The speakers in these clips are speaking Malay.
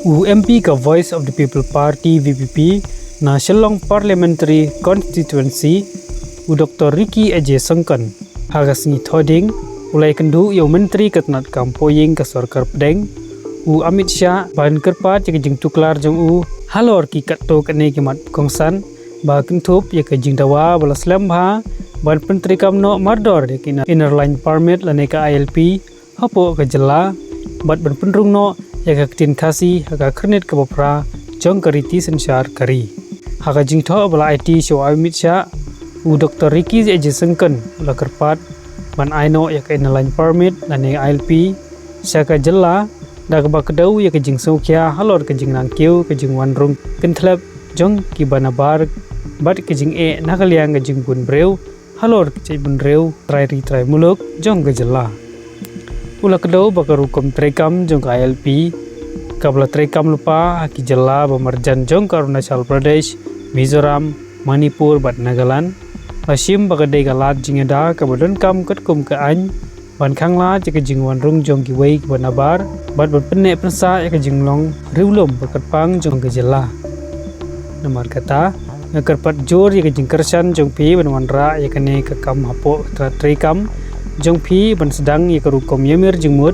UMP ka Voice of the People Party VPP na Shillong Parliamentary Constituency u Dr. Ricky Ajay Sangkan hagas ni thoding ulai kendu yo menteri katnat kampoying ka sarkar pedeng u Amit Shah ban kerpat ya jing tuklar jong u halor ki katto kane ki mat kongsan ba kentup ya ka jing dawa balas lembha ban pentri kamno mardor ya kina inner line permit lane ka ILP hapo ka jela bat ban penrung no ya ka tin khasi ka khrnet ka bopra jong kariti sanchar kari haga jing tho bala IT show Amit Shah u Dr. Ricky Ajay Sangkan la kerpat ban aino ya ka inner line permit lane ILP saka jela da ka bakdau ya ka jing sokya halor ka jing nangkiu ka jing wanrung kentlap jong ki banabar bat ka jing e nakaliang ka jing bun breu halor ka jing bun breu trai muluk jong ka jela ula kedau bakaru kom trekam jong ka ILP kabla trekam lupa ki jela bamarjan jong ka Arunachal Pradesh Mizoram Manipur bat Nagaland Asim bakadai galat jing ada ka badan kam kat kum ka an ban khangla ka jing wanrung jong ki wei ka banabar bat ban penne pensa ka jing long riulom bakat pang jong ka jela namar kata ngakarpat jor ya ka jing kersan jong pi ban wanra ya kane ka kam hapo trekam jong pi ban sedang ya ka rukom yamir jing mut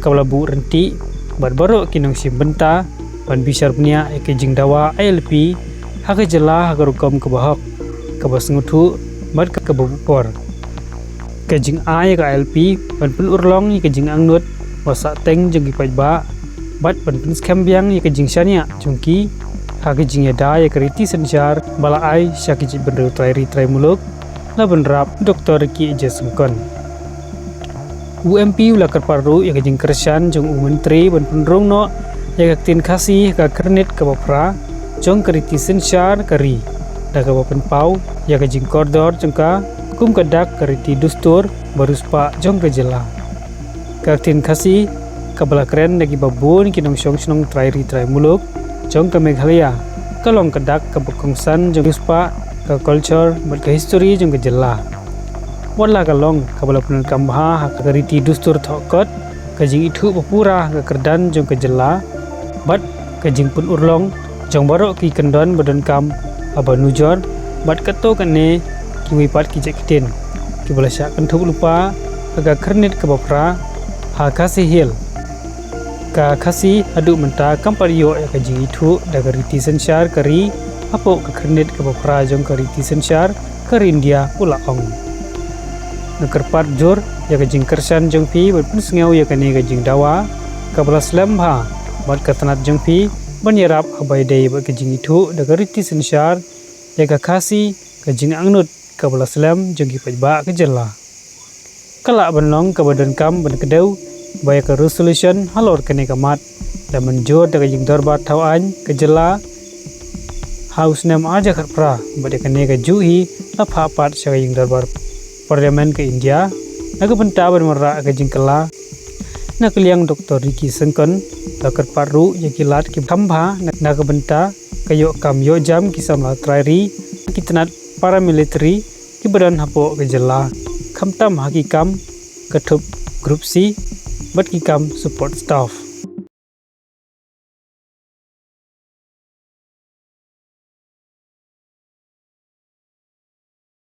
kabla bu renti bat baro kinong sim benta ban bisar punya ya ka jing dawa ILP ha ka jela ha ka rukom ka bahok ka bas ngutu bat ka bupor ka jing a ya ka ILP ban pun urlong ya ka jing angnut wasa teng jong ki pajba bat ban pun skambiang ya ka jing shania jongki ha ka jing ya da ya ka riti sanchar bala ai syaki ji bendeu trai muluk la benrap Dr. Ricky Ajay Sangkan UMP ula karparu ya ka jing kersan jong menteri ban penrung no ya ka tin khasi ka kernet ka bapra jong ka riti sanchar kari da ka bapen pau ya ka jing kordor jong ka kum kadak ka riti dustur baruspa jong ka jela ka tin khasi ka bala kren nagi babun kinong snong trai muluk jong ka Meghalaya kalong kadak ka bokongsan jong ruspa ka culture bat ka history jong ka jela wala kalong ka bala pun kambha ka riti dustur thokot ka jing ithu papura ka kerdan jong ka jela bat ka jing pun urlong jong baro ki kendon badan kam aba nujor bat kato kane ki wipat ki jekitin ki bala syak kenthuk lupa aga kernit ka bapra ha kasi hil ka khasi adu menta kampariyo ya ka jing ithu daga riti sanchar kari apo ka kernit ka bapra jong ka riti sanchar kar India pula ong nakarpat jor ya ka jing kersan jong pi bat pun sngeu ya kane ka jing dawa ka bala slambha bat ka tanat jong pi banyarap abai dei ba ka jing ithu daga riti sanchar ya ka khasi ka jing angnut ka bala slam jong ki pajba ka jela kala banlong ka badan kam ban kedau baya ka resolution halor kane kamat da menjor daga jing darbar thawan ka jela house nam aja kharpra bade kane ka juhi apha pat sa jing darbar parliament ke India naga benta ban marra ka jing kala nakliang Dr. Ricky Sangkan bakar paru ya kilat ki khambha naga benta kayo kam yo jam ki samla trairi kitnat paramilitary ki badan hapo ka jela khamtam hakikam kathup group C bat ki kam support staff